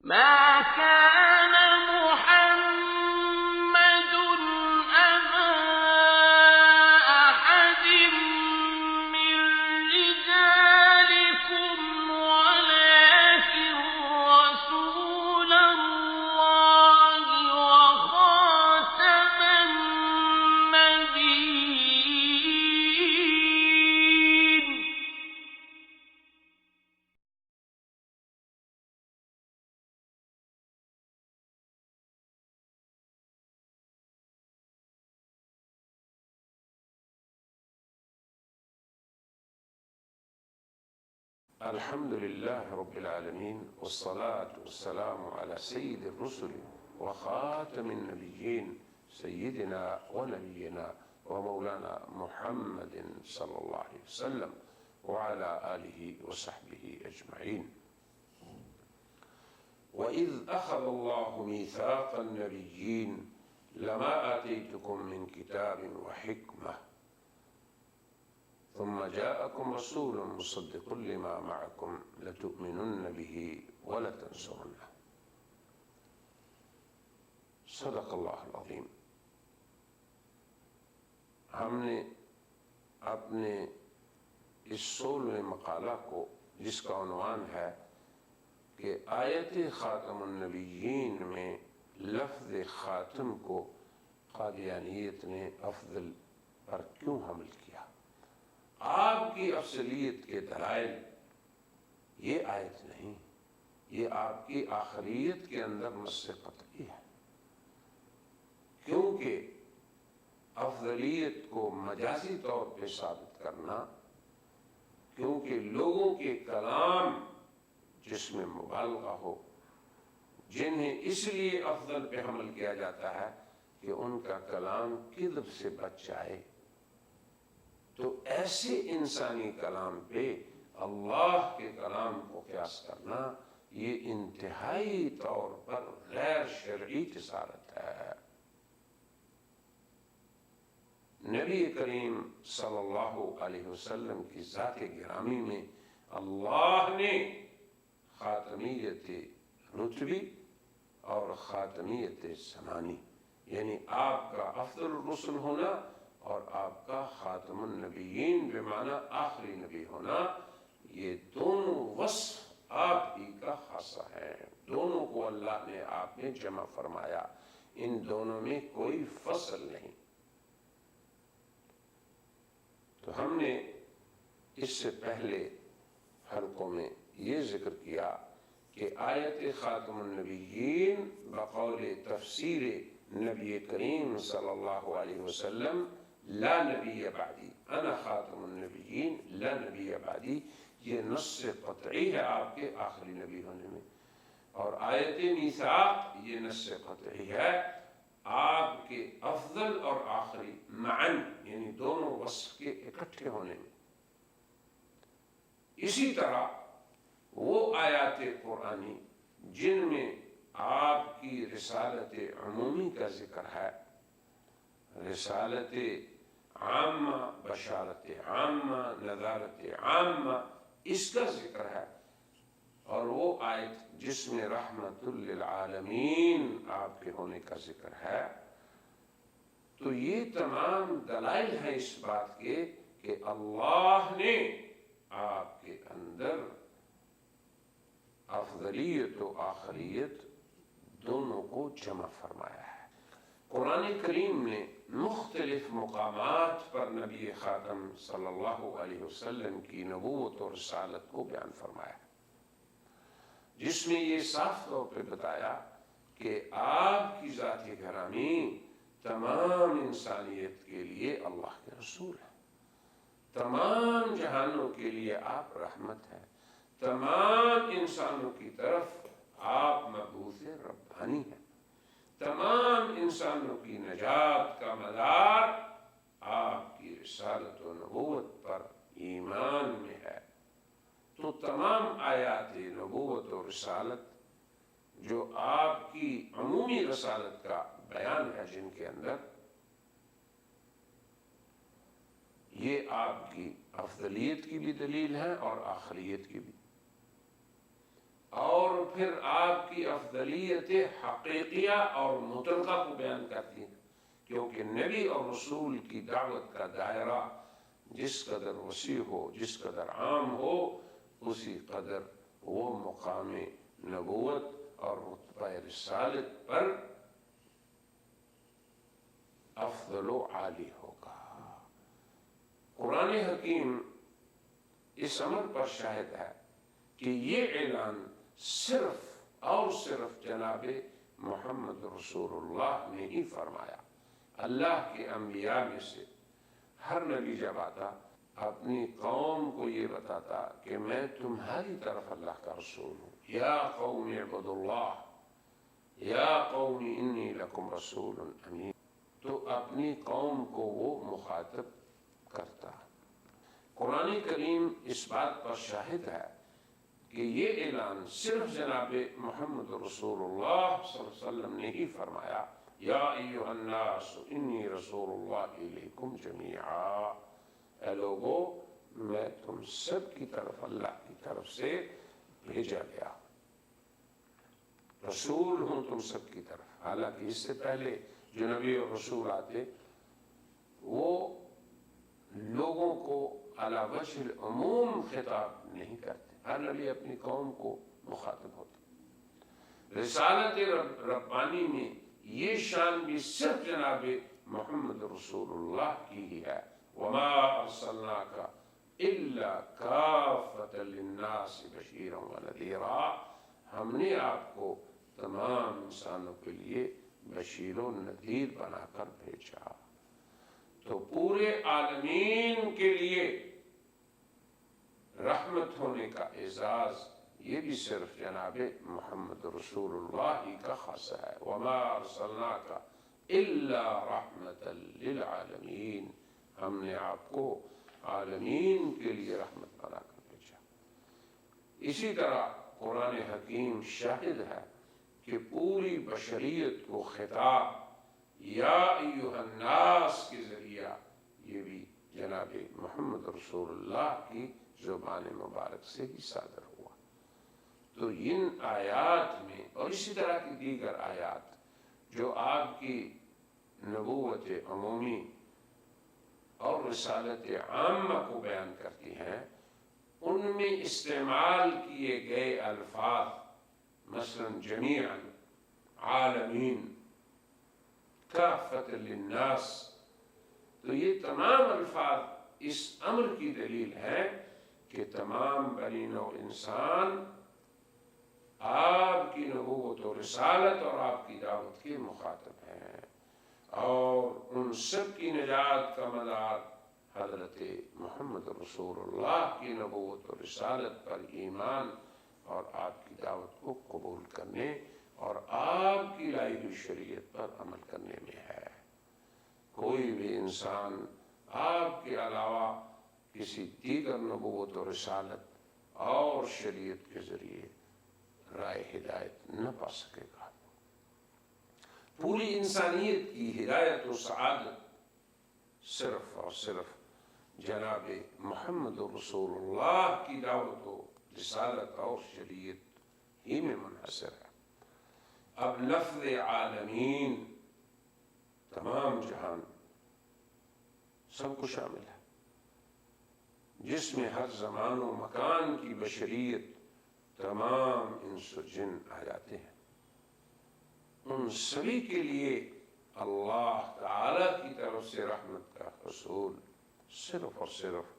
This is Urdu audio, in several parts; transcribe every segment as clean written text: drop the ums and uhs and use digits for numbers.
ما كان محمد أبا أحد من رجالكم ولكن رسول الله وخاتم النبيين. الحمد لله رب العالمين، والصلاة والسلام على سيد الرسل وخاتم النبيين سيدنا ونبينا ومولانا محمد صلى الله عليه وسلم وعلى آله وصحبه أجمعين. وإذ أخذ الله ميثاق النبيين لما آتيتكم من كتاب وحكمة ثم جاءكم رسول مصدق لما معكم لتؤمنن به ولتنصرنه. صدق اللہ العظیم. ہم نے اپنے اس 16ویں مقالہ کو، جس کا عنوان ہے کہ آیت خاتم النبیین میں لفظ خاتم کو قادیانیت نے افضل پر کیوں حمل کیا، آپ کی افضلیت کے دلائل، یہ آیت نہیں، یہ آپ کی آخریت کے اندر نص قطعی ہے. کیونکہ افضلیت کو مجازی طور پہ ثابت کرنا، کیونکہ لوگوں کے کلام جس میں مبالغہ ہو، جنہیں اس لیے افضل پہ حمل کیا جاتا ہے کہ ان کا کلام کذب سے بچ جائے، تو ایسے انسانی کلام پہ اللہ کے کلام کو قیاس کرنا یہ انتہائی طور پر غیر شرعی جسارت ہے. نبی کریم صلی اللہ علیہ وسلم کی ذات گرامی میں اللہ نے خاتمیت رتبی اور خاتمیت زمانی، یعنی آپ کا افضل الرسل ہونا اور آپ کا خاتم النبیین بمعنی آخری نبی ہونا، یہ دونوں وصف آپ ہی کا خاصہ ہے. دونوں کو اللہ نے آپ نے جمع فرمایا، ان دونوں میں کوئی فصل نہیں. تو ہم نے اس سے پہلے حلقوں میں یہ ذکر کیا کہ آیت خاتم النبیین بقول تفسیر نبی کریم صلی اللہ علیہ وسلم لا نبی بعدی، انا خاتم النبیین لا نبی بعدی، یہ نص قطعی ہے آپ کے آخری نبی ہونے میں. اور آیت میثاق یہ نص قطعی ہے آپ کے افضل اور آخری معن، یعنی دونوں وصف کے اکٹھے ہونے میں. اسی طرح وہ آیات قرآنی جن میں آپ کی رسالت عمومی کا ذکر ہے، رسالت عامہ، بشارت عامہ، نذارت عامہ، اس کا ذکر ہے، اور وہ آیت جس میں رحمت للعالمین آپ کے ہونے کا ذکر ہے. تو یہ تمام دلائل ہیں اس بات کے کہ اللہ نے آپ کے اندر افضلیت و آخریت دونوں کو جمع فرمایا ہے. قرآن کریم نے مختلف مقامات پر نبی خاتم صلی اللہ علیہ وسلم کی نبوت اور رسالت کو بیان فرمایا ہے، جس میں یہ صاف طور پہ بتایا کہ آپ کی ذات گرامی تمام انسانیت کے لیے اللہ کے رسول ہیں، تمام جہانوں کے لیے آپ رحمت ہیں، تمام انسانوں کی طرف آپ مبعوث ربانی ہیں، تمام انسانوں کی نجات کا مدار آپ کی رسالت و نبوت پر ایمان میں ہے. تو تمام آیات نبوت و رسالت جو آپ کی عمومی رسالت کا بیان ہے، جن کے اندر یہ آپ کی افضلیت کی بھی دلیل ہے اور آخریت کی بھی. اور پھر آپ کی افضلیت حقیقیہ اور مطلقہ کو بیان کرتی ہیں، کیونکہ نبی اور رسول کی دعوت کا دائرہ جس قدر وسیع ہو، جس قدر عام ہو، اسی قدر وہ مقام نبوت اور رتبہ رسالت پر افضل و عالی ہوگا۔ قرآن حکیم اس امر پر شاہد ہے کہ یہ اعلان صرف اور صرف جناب محمد رسول اللہ نے ہی فرمایا۔ اللہ کے انبیاء میں سے ہر نبی جب آتا اپنی قوم کو یہ بتاتا کہ میں تمہاری طرف اللہ کا رسول ہوں، یا قوم اعبدوا اللہ، یا قوم انی لکم رسول امین، تو اپنی قوم کو وہ مخاطب کرتا۔ قرآن کریم اس بات پر شاہد ہے کہ یہ اعلان صرف جناب محمد رسول اللہ صلی اللہ علیہ وسلم نے ہی فرمایا، یا ایھا الناس انی رسول اللہ الیکم جمیعا، اے لوگو میں تم سب کی طرف اللہ کی طرف سے بھیجا گیا، رسول ہوں تم سب کی طرف۔ حالانکہ اس سے پہلے جو نبی اور رسول آتے وہ لوگوں کو علی وجہ العموم خطاب نہیں کرتے، ہر نبی اپنی قوم کو مخاطب ہوتا۔ رسالت ربانی میں یہ شان بھی صرف جناب محمد رسول اللہ کی ہی ہے، وما ارسلناک الا کافۃ للناس بشیرا ونذیرا، ہم نے آپ کو تمام انسانوں کے لیے بشیر و نذیر بنا کر بھیجا۔ تو پورے عالمین کے لیے رحمت ہونے کا اعزاز یہ بھی صرف جناب محمد رسول اللہ ہی کا خاصہ ہے، وما ارسلناک الا رحمۃ للعالمین، ہم نے آپ کو عالمین کے لیے رحمت بنا کر بھیجا۔ اسی طرح قرآن حکیم شاہد ہے کہ پوری بشریت کو خطاب یا ایھا الناس کے ذریعہ یہ بھی جناب محمد رسول اللہ کی زبان مبارک سے ہی صادر ہوا۔ تو ان آیات میں اور اسی طرح کی دیگر آیات جو آپ کی نبوت عمومی اور رسالت عامہ کو بیان کرتی ہیں، ان میں استعمال کیے گئے الفاظ مثلا جمیعا، عالمین، کافۃ للناس، تو یہ تمام الفاظ اس امر کی دلیل ہے کہ تمام بنی نوع انسان آپ کی نبوت و رسالت اور آپ کی دعوت کے مخاطب ہیں، اور ان سب کی نجات کا مدار حضرت محمد رسول اللہ کی نبوت و رسالت پر ایمان اور آپ کی دعوت کو قبول کرنے اور آپ کی لائی ہوئی شریعت پر عمل کرنے میں ہے۔ کوئی بھی انسان آپ کے علاوہ کسی دیگر نبوت و رسالت اور شریعت کے ذریعے رائے ہدایت نہ پا سکے گا۔ پوری انسانیت کی ہدایت و سعادت صرف اور صرف جناب محمد رسول اللہ کی دعوت و رسالت اور شریعت ہی میں منحصر ہے۔ اب لفظ عالمین تمام جہان سب کو شامل ہے، جس میں ہر زمان و مکان کی بشریت، تمام انس و جن آ جاتے ہیں۔ ان سبھی کے لیے اللہ تعالی کی طرف سے رحمت کا حصول صرف اور صرف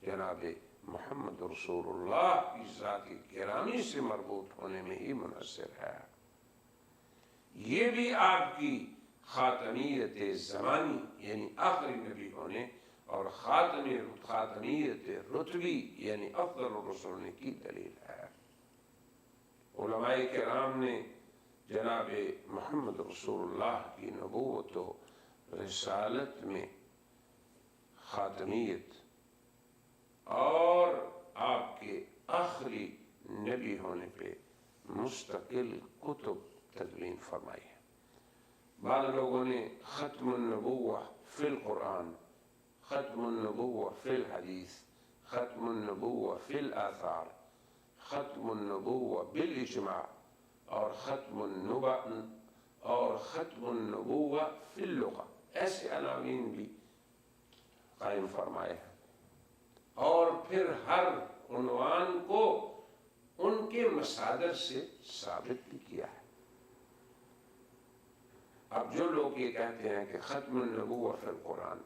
جناب محمد رسول اللہ کی ذات گرامی سے مربوط ہونے میں ہی منحصر ہے۔ یہ بھی آپ کی خاتمیت زمانی یعنی آخری نبی ہونے اور خاتمیت رتبی یعنی افضل الرسل ہونے کی دلیل ہے۔ علماء کرام نے جناب محمد رسول اللہ کی نبوت و رسالت میں خاتمیت اور آپ کے آخری نبی ہونے پہ مستقل کتب تدوین فرمائی ہے۔ بعض لوگوں نے ختم النبوہ فی القرآن، ختم النبوہ فی الحدیث، ختم النبوہ فی الآثار، ختم النبوہ بالاجماع اور ختم النبوہ فی اللغہ، ایسے عناوین بھی قائم فرمائے ہیں، اور پھر ہر عنوان کو ان کے مصادر سے ثابت بھی کیا ہے۔ اب جو لوگ یہ کہتے ہیں کہ ختم النبوہ فی القرآن،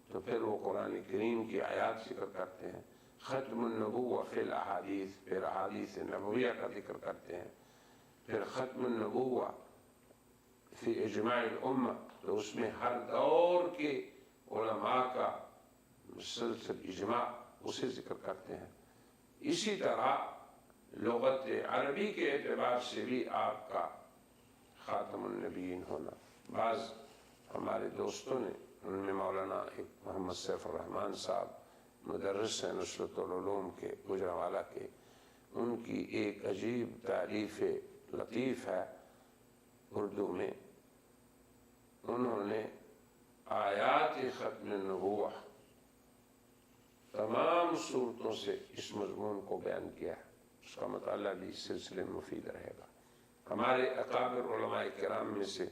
تو پھر وہ قرآن کریم کی آیات ذکر کرتے ہیں، ختم النبوہ فی الاحادیث، پھر احادیث نبویہ کا ذکر کرتے ہیں، پھر ختم النبوہ فی اجماع الامہ، تو اس میں ہر دور کے علماء کا مسلسل اجماع اسے ذکر کرتے ہیں۔ اسی طرح لغت عربی کے اعتبار سے بھی آپ کا خاتم النبیین ہونا، بعض ہمارے دوستوں نے، ان میں مولانا ایک محمد سیف الرحمن صاحب مدرس ہیں نصرت العلوم کے گجرانوالہ کے، ان کی ایک عجیب تعریف لطیف ہے اردو میں، انہوں نے آیات ختم النبوہ تمام صورتوں سے اس مضمون کو بیان کیا ہے، اس کا مطالعہ بھی اس سلسلے میں مفید رہے گا۔ ہمارے اکابر علماء کرام میں سے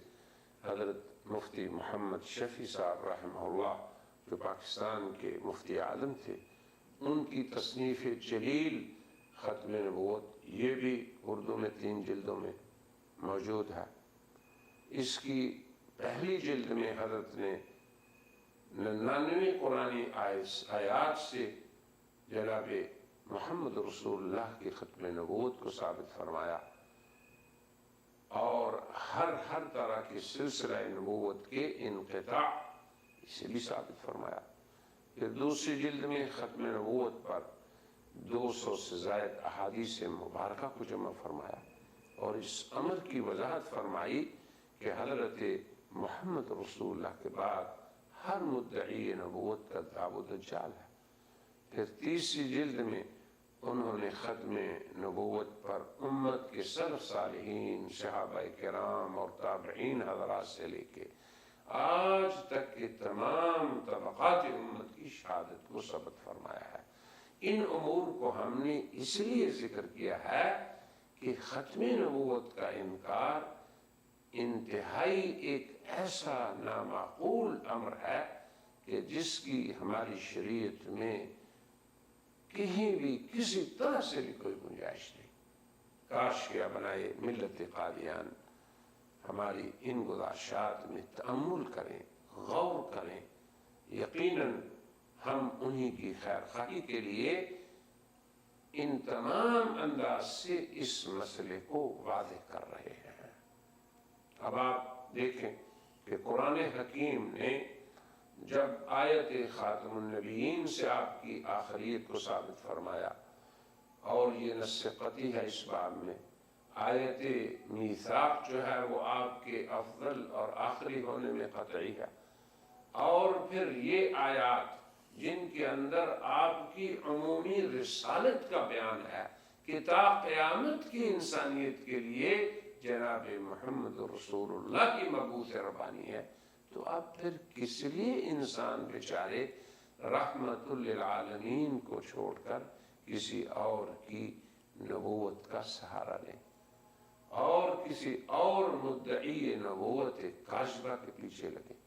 حضرت مفتی محمد شفیع صاحب رحمہ اللہ، جو پاکستان کے مفتی اعظم تھے، ان کی تصنیف جلیل ختم نبوت، یہ بھی اردو میں 3 جلدوں میں موجود ہے۔ اس کی پہلی جلد میں حضرت نے 99 قرآنی آیات سے جناب محمد رسول اللہ کی ختم نبوت کو ثابت فرمایا، اور ہر طرح کے سلسلہ نبوت کے انقطاع اسے بھی ثابت فرمایا۔ پھر دوسری جلد میں ختم نبوت پر 200 سے زائد احادیث مبارکہ کو جمع فرمایا، اور اس امر کی وضاحت فرمائی کہ حضرت محمد رسول اللہ کے بعد ہر مدعی نبوت کا کذاب و دجال ہے۔ پھر تیسری جلد میں انہوں نے ختم نبوت پر امت کے سلف صالحین، صحابہ کرام اور تابعین حضرات سے لے کے آج تک کے تمام طبقات امت کی شہادت کو ثبت فرمایا ہے۔ ان امور کو ہم نے اس لیے ذکر کیا ہے کہ ختم نبوت کا انکار انتہائی ایک ایسا نامعقول امر ہے کہ جس کی ہماری شریعت میں کہیں بھی کسی طرح سے بھی کوئی گنجائش نہیں۔ کاش کیا بنائے ملت قادیان ہماری ان گزارشات میں تأمل کریں، غور کریں، یقیناً ہم انہی کی خیر خواہی کے لیے ان تمام انداز سے اس مسئلے کو واضح کر رہے ہیں۔ اب آپ دیکھیں کہ قرآن حکیم نے جب آیت خاتم النبیین سے آپ کی آخریت کو ثابت فرمایا، اور یہ نص قطعی ہے اس باب میں، آیت میثاق جو ہے وہ آپ کے افضل اور آخری ہونے میں قطعی ہے، اور پھر یہ آیات جن کے اندر آپ کی عمومی رسالت کا بیان ہے کہ تا قیامت کی انسانیت کے لیے جناب محمد رسول اللہ کی مبعوث ربانی ہے، تو اب پھر کس لیے انسان بیچارے رحمت للعالمین کو چھوڑ کر کسی اور کی نبوت کا سہارا لیں اور کسی اور مدعی نبوت کاذبہ کے پیچھے لگیں،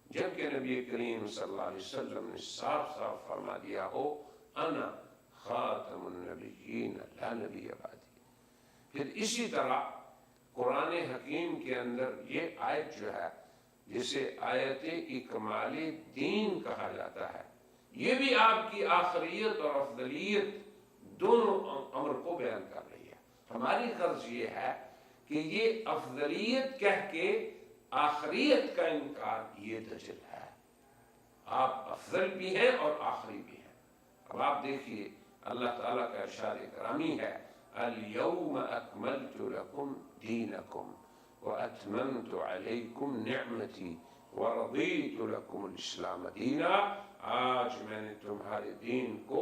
جبکہ نبی کریم صلی اللہ علیہ وسلم نے صاف صاف فرما دیا ہو انا خاتم النبیین لا نبی بعدی۔ پھر اسی طرح قرآن حکیم کے اندر یہ آیت جو ہے جسے آیت اکمال دین کہا جاتا ہے، یہ بھی آپ کی آخریت اور افضلیت دونوں امر کو بیان کر رہی ہے۔ ہماری غرض یہ ہے کہ یہ افضلیت کہہ کے آخریت کا انکار یہ دجل ہے۔ آپ افضل بھی ہیں اور آخری بھی ہیں۔ اب آپ دیکھیے اللہ تعالیٰ کا ارشاد کرامی ہے اليوم اکملت لکم دینکم واتممت علیکم نعمتی ورضیت لکم الاسلام دینا، آج میں نے تمہارے دین کو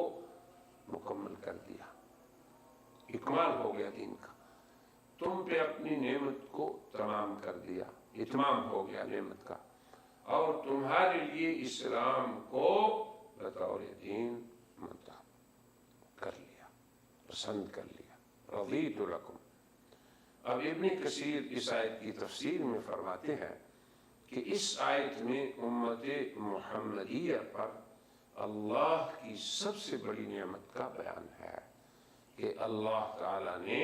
مکمل کر دیا، اکمال ہو گیا دین کا، تم پہ اپنی نعمت کو تمام کر دیا، اتمام ہو گیا نعمت کا، اور تمہارے لیے اسلام کو بطور دین منتخب کر لیا، پسند کر لیا۔ رضیت لکم۔ اب ابن کثیر اس آیت کی تفسیر میں فرماتے ہیں کہ اس آیت میں امت محمدیہ پر اللہ کی سب سے بڑی نعمت کا بیان ہے کہ اللہ تعالیٰ نے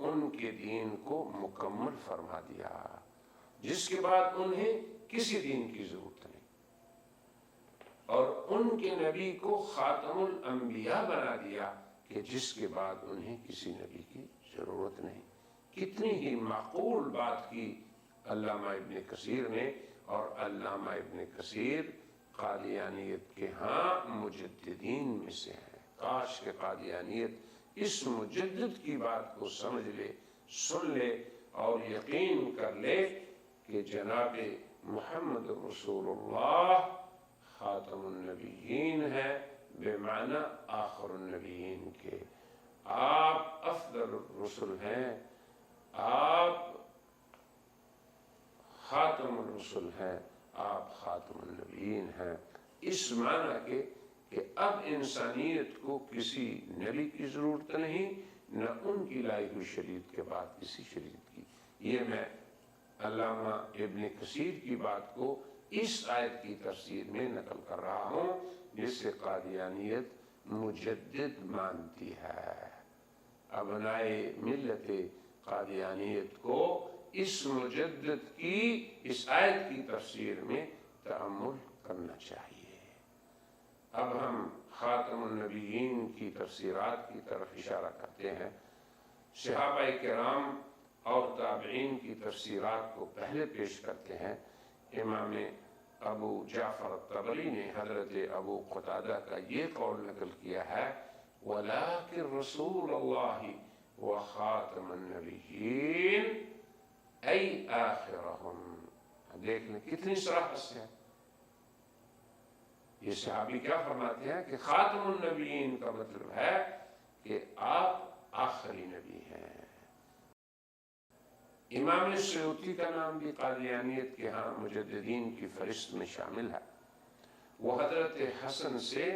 ان کے دین کو مکمل فرما دیا، جس کے بعد انہیں کسی دین کی ضرورت نہیں، اور ان کے نبی کو خاتم الانبیاء بنا دیا کہ جس کے بعد انہیں کسی نبی کی ضرورت نہیں۔ کتنی ہی معقول بات کی علامہ ابن کثیر نے، اور علامہ ابن کثیر قادیانیت کے ہاں مجددین میں سے ہیں۔ کاش کہ قادیانیت اس مجدد کی بات کو سمجھ لے، سن لے اور یقین کر لے کہ جناب محمد رسول اللہ خاتم النبیین ہے، بے معنی آخر النبیین کے۔ آپ افضل الرسل ہیں، آپ خاتم الرسل ہیں، آپ خاتم النبیین ہیں، اس معنی کے کہ اب انسانیت کو کسی نبی کی ضرورت نہیں، نہ ان کی لائی ہوئی شریعت کے بعد کسی شریعت کی۔ یہ میں علامہ ابن کثیر کی بات کو اس آیت کی تفسیر میں نقل کر رہا ہوں، جس سے قادیانیت مجدد مانتی ہے۔ ابنائے ملت قادیانیت کو اس مجدد کی اس آیت کی تفسیر میں تأمل کرنا چاہیے۔ اب ہم خاتم النبیین کی تفسیرات کی طرف اشارہ کرتے ہیں۔ صحابہ کرام اور تابعین کی تفسیرات کو پہلے پیش کرتے ہیں۔ امام ابو جعفر الطبری نے حضرت ابو قتادہ کا یہ قول نقل کیا ہے، وَلَكِنْ رَسُولَ اللَّهِ وَخَاتَمَ النَّبِيِّينَ ای آخرہم۔ دیکھ لیں کتنی صراحت سے ہے۔ یہ صحابی کیا فرماتے ہیں کہ خاتم النبیین کا مطلب ہے کہ آپ آخری نبی ہیں۔ امام سیوطی کا نام بھی قادیانیت کے ہاں مجددین کی فہرست میں شامل ہے۔ وہ حضرت حسن سے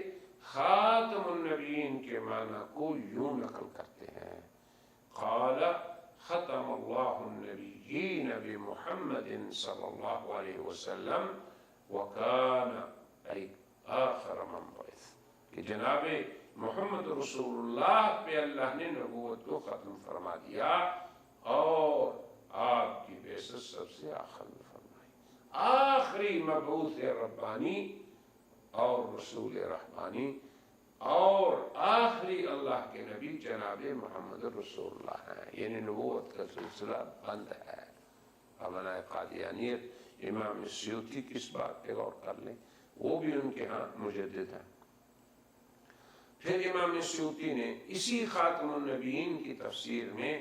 خاتم النبیین کے معنی کو یوں نقل کرتے ہیں، قال ختم اللہ النبیین بمحمد صلی اللہ علیہ وسلم وکان ای آخر من بعث، کہ جناب محمد رسول اللہ پہ اللہ نے نبوت کو ختم فرما دیا اور آپ کی بعثت سب سے آخر میں فرمائی۔ آخری مبعوث ربانی اور رسول رحمانی اور آخری اللہ کے نبی جناب محمد رسول اللہ ہیں، یعنی نبوت کا سلسلہ بند ہے۔ ابنائے قادیانیت امام سیوطی کی اس بات پہ غور کر لیں، وہ بھی ان کے ہاں مجدد ہیں۔ پھر امام سیوطی نے اسی خاتم النبیین کی تفسیر میں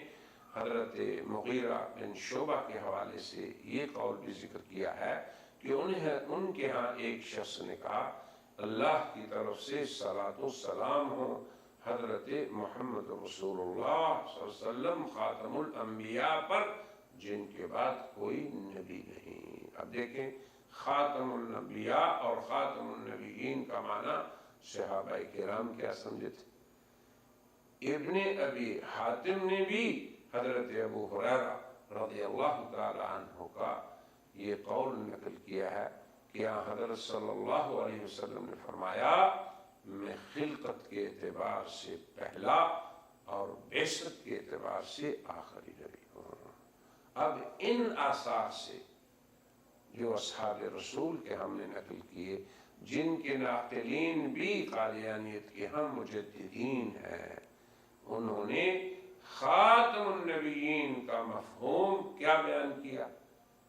حضرت مغیرہ بن شعبہ کے حوالے سے یہ قول بھی ذکر کیا ہے کہ ان کے ہاں ایک شخص نے کہا، اللہ کی طرف سے صلاۃ و سلام ہو حضرت محمد رسول اللہ صلی اللہ علیہ وسلم خاتم الانبیاء پر، جن کے بعد کوئی نبی نہیں۔ اب دیکھیں خاتم الانبیاء اور خاتم النبیین کا معنی صحابہ کرام کیا سمجھے تھے۔ ابن ابی حاتم نے بھی حضرت ابو ہریرہ رضی اللہ تعالی عنہ کا یہ قول نقل کیا ہے کہ حضرت صلی اللہ علیہ وسلم نے فرمایا، میں خلقت کے اعتبار سے پہلا اور بعثت کے اعتبار سے آخری نبی ہوں۔ اب ان آثار سے جو اصحاب رسول کے ہم نے نقل کیے، جن کے ناقلین بھی قادیانیت کے ہم مجددین ہیں، انہوں نے خاتم النبیین کا مفہوم کیا بیان کیا؟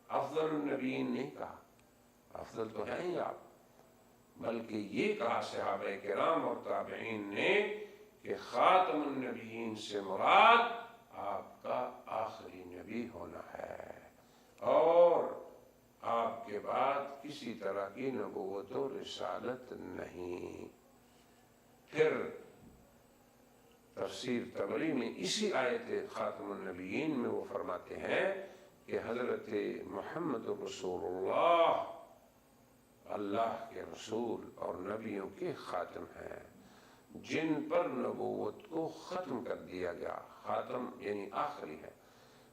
افضل النبیین نہیں کہا، افضل تو ہیں ہی آپ، بلکہ یہ کہا صحابہ کرام اور تابعین نے کہ خاتم النبیین سے مراد آپ کا آخری نبی ہونا ہے، اور آپ کے بعد کسی طرح کی نبوت و رسالت نہیں۔ پھر تفسیر طبری میں اسی آیت خاتم النبیین میں وہ فرماتے ہیں کہ حضرت محمد رسول اللہ اللہ کے رسول اور نبیوں کے خاتم ہیں۔ جن پر نبوت کو ختم کر دیا گیا، خاتم یعنی آخری ہے،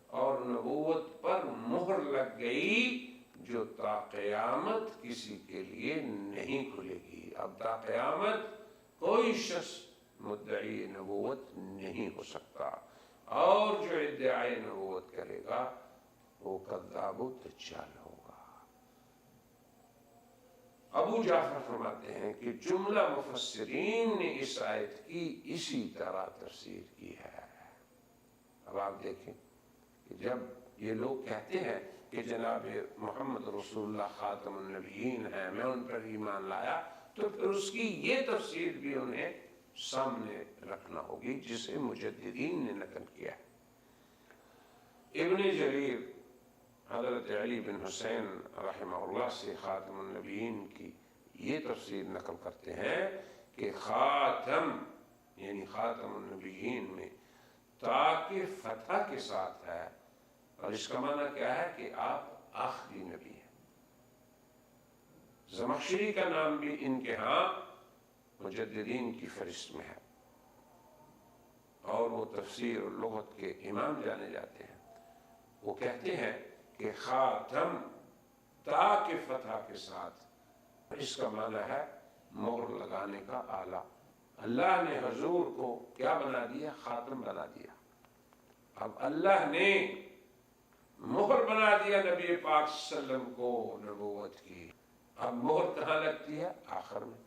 اور نبوت پر مہر لگ گئی جو تا قیامت کسی کے لیے نہیں کھلے گی۔ اب تا قیامت کوئی شخص مدعی نبوت نہیں ہو سکتا، اور جو ادعائے نبوت کرے گا وہ کذاب و دجال ہوگا۔ ابو جعفر فرماتے ہیں کہ جملہ مفسرین نے اس آیت کی اسی طرح تفسیر کی ہے۔ اب آپ دیکھیں کہ جب یہ لوگ کہتے ہیں کہ جناب محمد رسول اللہ خاتم النبیین ہیں، میں ان پر ایمان لایا، تو پھر اس کی یہ تفسیر بھی انہیں سامنے رکھنا ہوگی جسے مجددین نے نقل کیا ہے۔ ابن جریر حضرت علی بن حسین رحمہ اللہ سے خاتم النبیین کی یہ تفسیر نقل کرتے ہیں کہ خاتم یعنی خاتم النبیین میں تا کے فتح کے ساتھ ہے، اور اس کا معنی کیا ہے کہ آپ آخری نبی ہیں۔ زمخشری کا نام بھی ان کے ہاں مجددین کی فہرست میں ہے، اور وہ تفسیر اور لغت کے امام جانے جاتے ہیں۔ وہ کہتے ہیں کہ خاتم تا کے فتح کے ساتھ، اس کا معنی ہے مہر لگانے کا آلہ۔ اللہ نے حضور کو کیا بنا دیا؟ خاتم بنا دیا۔ اب اللہ نے مہر بنا دیا نبی پاک صلی اللہ علیہ وسلم کو نبوت کی۔ اب مہر کہاں لگتی ہے؟ آخر میں۔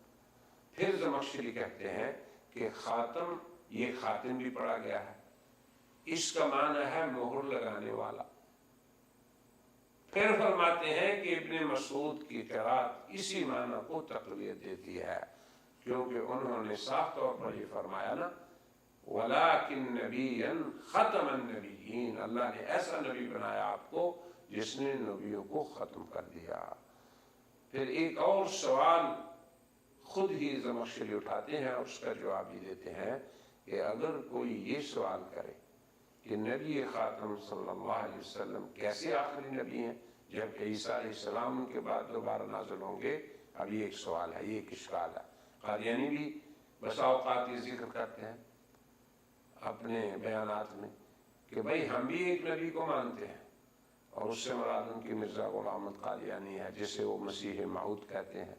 پھر زمخشری کہتے ہیں کہ خاتم، یہ خاتم بھی پڑھا گیا ہے، اس کا معنی ہے مہر لگانے والا۔ پھر فرماتے ہیں کہ ابن مسعود کی قرات اسی معنی کو تقویت دیتی ہے، کیونکہ انہوں نے صاف طور پر یہ فرمایا نا وَلَٰكِن نَبِيًّا خَتَمَ النَّبِيِّينَ، اللہ نے ایسا نبی بنایا آپ کو جس نے نبیوں کو ختم کر دیا۔ پھر ایک اور سوال خود ہی زمخشری اٹھاتے ہیں اور اس کا جواب بھی دیتے ہیں کہ اگر کوئی یہ سوال کرے کہ نبی خاتم صلی اللہ علیہ وسلم کیسے آخری نبی ہیں جبکہ عیسیٰ علیہ السلام کے بعد دوبارہ نازل ہوں گے، اب یہ ایک سوال ہے، یہ ایک اشکال ہے۔ قادیانی بھی بسا اوقات یہ ذکر کرتے ہیں اپنے بیانات میں کہ بھئی ہم بھی ایک نبی کو مانتے ہیں، اور اس سے مراد ان کی مرزا غلام احمد قادیانی ہے جسے وہ مسیح موعود کہتے ہیں،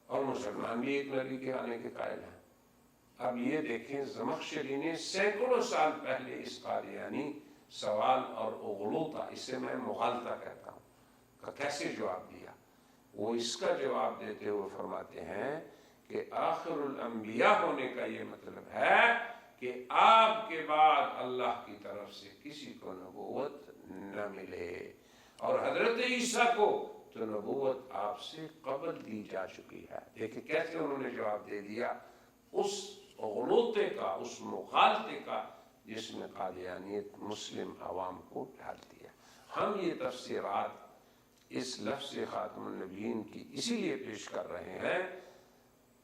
اور مسلمان بھی ایک نبی کے آنے کے قائل ہیں۔ اب یہ دیکھیں زمخشری نے سینکڑوں سال پہلے اس قادیانی سوال اور اغلوطہ، اسے میں مغالطہ کہتا ہوں، کا کیسے جواب دیا۔ وہ اس کا جواب دیتے ہوئے فرماتے ہیں کہ آخر الانبیاء ہونے کا یہ مطلب ہے کہ آپ کے بعد اللہ کی طرف سے کسی کو نبوت نہ ملے، اور حضرت عیسیٰ کو تو نبوت آپ سے قبل دی جا چکی ہے۔ دیکھیں کیسے انہوں نے جواب دے دیا اس غلوطے کا، اس مغالطے کا جس میں قادیانیت مسلم عوام کو ڈال دیا۔ ہم یہ تفسیرات اس لفظ خاتم النبیین کی اسی لیے پیش کر رہے ہیں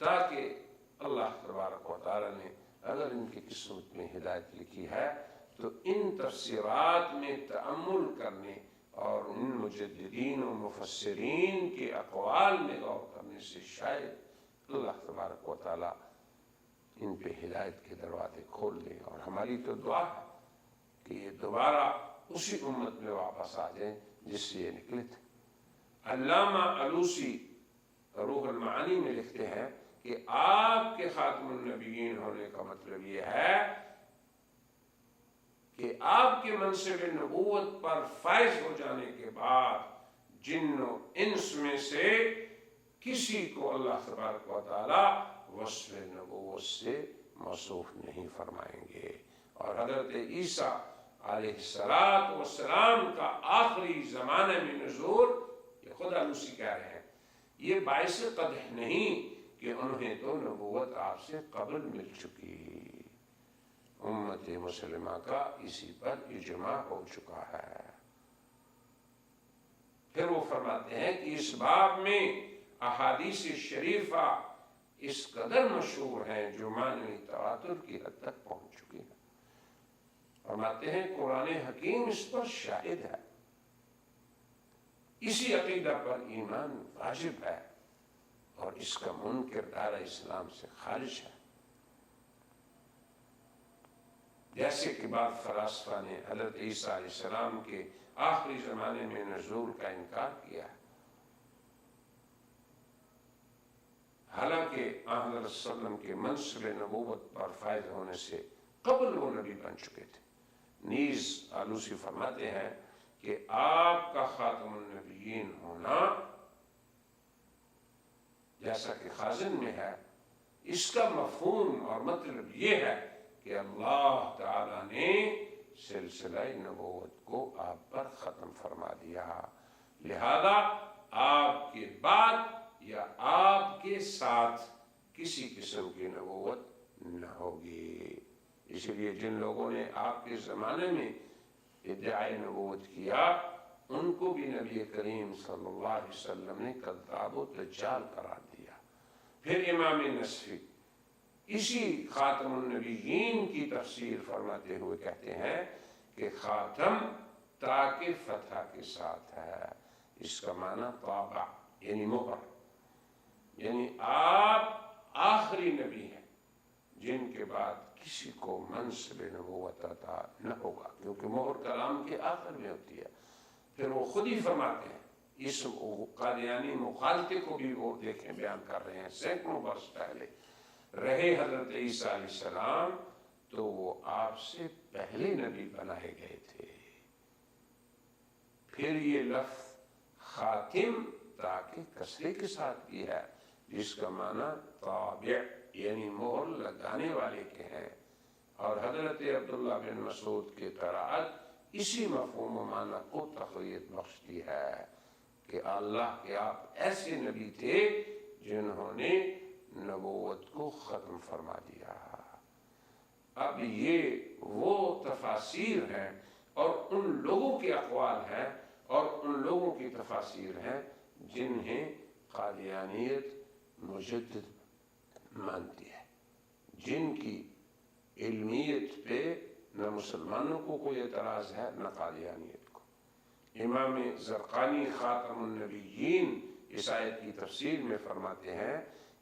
تاکہ اللہ تبارک و تعالی نے اگر ان کی قسمت میں ہدایت لکھی ہے تو ان تفسیرات میں تأمل کرنے اور ان مجددین و مفسرین کے اقوال میں غور کرنے سے شاید اللہ تبارک و تعالی ان پہ ہدایت کے دروازے کھول دیں، اور ہماری تو دعا ہے کہ یہ دوبارہ اسی امت میں واپس آ جائیں جس سے یہ نکلے تھے۔ علامہ علوسی روح المعانی میں لکھتے ہیں کہ آپ کے خاتم النبیین ہونے کا مطلب یہ ہے کہ آپ کے منصب نبوت پر فائز ہو جانے کے بعد جن و انس میں سے کسی کو اللہ تبارک و تعالی وصف نبوت سے موصوف نہیں فرمائیں گے، اور حضرت عیسیٰ علیہ السلام کا آخری زمانے میں نزول، یہ خود علوسی کہہ رہے ہیں، یہ باعث قدح نہیں کہ انہیں تو نبوت آپ سے قبل مل چکی، امت مسلمہ کا اسی پر اجماع ہو چکا ہے۔ پھر وہ فرماتے ہیں کہ اس باب میں احادیث شریفہ اس قدر مشہور ہیں جو معنوی تواتر کی حد تک پہنچ چکی ہیں۔ فرماتے ہیں قرآن حکیم اس پر شاہد ہے، اسی عقیدہ پر ایمان واجب ہے، اور اس کا منکر دائرہ اسلام سے خارج ہے. جیسے کہ بعض فلاسفہ نے حضرت عیسیٰ علیہ السلام کے آخری زمانے میں نزول کا انکار کیا ہے، حالانکہ حضرت صلی اللہ علیہ وسلم کے منصب نبوت پر فائز ہونے سے قبل وہ نبی بن چکے تھے. نیز آلوسی فرماتے ہیں کہ آپ کا خاتم النبیین ہونا جیسا کہ خازن میں ہے، اس کا مفہوم اور مطلب یہ ہے کہ اللہ تعالیٰ نے سلسلہ نبوت کو آپ پر ختم فرما دیا، لہذا آپ کے بعد یا آپ کے ساتھ کسی قسم کی نبوت نہ ہوگی. اس لیے جن لوگوں نے آپ کے زمانے میں ادعائے نبوت کیا ان کو بھی نبی کریم صلی اللہ علیہ وسلم نے کذاب و دجال قرار دیا. پھر امام نصفی اسی خاتم النبیین کی تفسیر فرماتے ہوئے کہتے ہیں کہ خاتم تاکہ فتح کے ساتھ ہے. اس کا معنی طابع یعنی مہر، یعنی آپ آخری نبی ہیں جن کے بعد کسی کو منصب نبوت عطا نہ ہوگا، کیونکہ مہر کلام کے آخر میں ہوتی ہے. پھر وہ خود ہی فرماتے ہیں، اس قادیانی مخالطے کو بھی وہ دیکھیں بیان کر رہے ہیں، سینکڑوں برس پہلے رہے حضرت عیسیٰ علیہ السلام تو وہ آپ سے پہلے نبی بنائے گئے تھے. پھر یہ لفظ خاتم تاکہ کسرے کے ساتھ کی ہے، جس کا معنی طابع یعنی مہر لگانے والے کے ہیں. اور حضرت عبداللہ بن مسعود کی قرائت اسی مفہوم و معنی کو تقویت بخشتی ہے کہ اللہ کے آپ ایسے نبی تھے جنہوں نے نبوت کو ختم فرما دیا. اب یہ وہ تفاسیر ہیں اور ان لوگوں کے اقوال ہیں اور ان لوگوں کی تفاسیر ہیں جنہیں قادیانیت مجدد مانتی ہے، جن کی علمیت پہ نہ مسلمانوں کو کوئی اعتراض ہے نہ قادیانیت کو. امام زرقانی خاتم النبیین اس آیت کی تفسیر میں فرماتے ہیں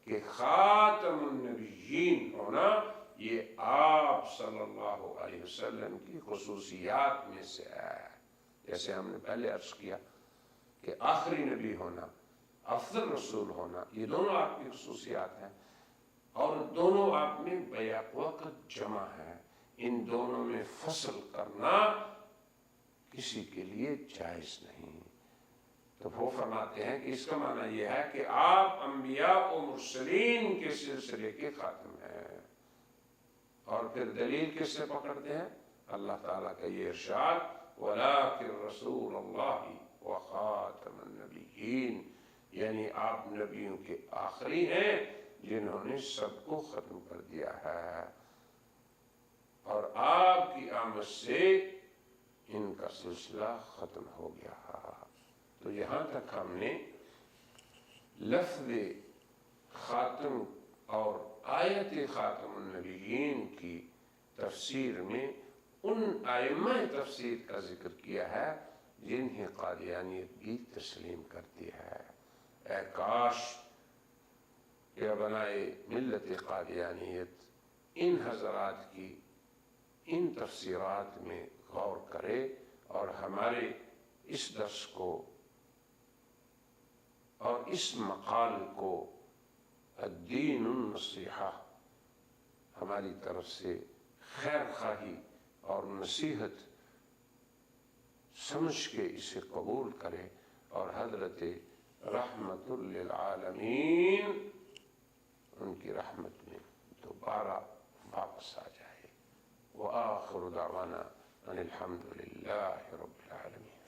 کہ خاتم النبیین ہونا یہ آپ صلی اللہ علیہ وسلم کی خصوصیات میں سے ہے. جیسے ہم نے پہلے عرض کیا کہ آخری نبی ہونا، افضل رسول ہونا، یہ دونوں آپ کی خصوصیات ہیں اور دونوں آپ میں بیک وقت جمع ہیں. ان دونوں میں فصل کرنا کسی کے لیے جائز نہیں. تو وہ فرماتے ہیں کہ اس کا معنی یہ ہے کہ آپ انبیاء و مرسلین کے سلسلے کے خاتم ہیں. اور پھر دلیل کس سے پکڑتے ہیں؟ اللہ تعالیٰ کا یہ ارشاد وَلَٰكِن رَسُولَ اللَّهِ وَخَاتَمَ النَّبِيِّينَ، یعنی آپ نبیوں کے آخری ہیں جنہوں نے سب کو ختم کر دیا ہے، اور آپ کی آمد سے ان کا سلسلہ ختم ہو گیا. تو یہاں تک ہم نے لفظ خاتم اور آیت خاتم النبیین کی تفسیر میں ان ائمہ تفسیر کا ذکر کیا ہے جنہیں قادیانیت بھی تسلیم کرتی ہے. اے کاش کہ بنائے ملت قادیانیت ان حضرات کی ان تفسیرات میں غور کرے اور ہمارے اس درس کو اور اس مقال کو الدین النصیحہ ہماری طرف سے خیر خواہی اور نصیحت سمجھ کے اسے قبول کرے اور حضرت رحمت للعالمین ان کی رحمت میں دوبارہ واپس آ جائے. وآخر دعوانا ان الحمد للہ رب العالمین.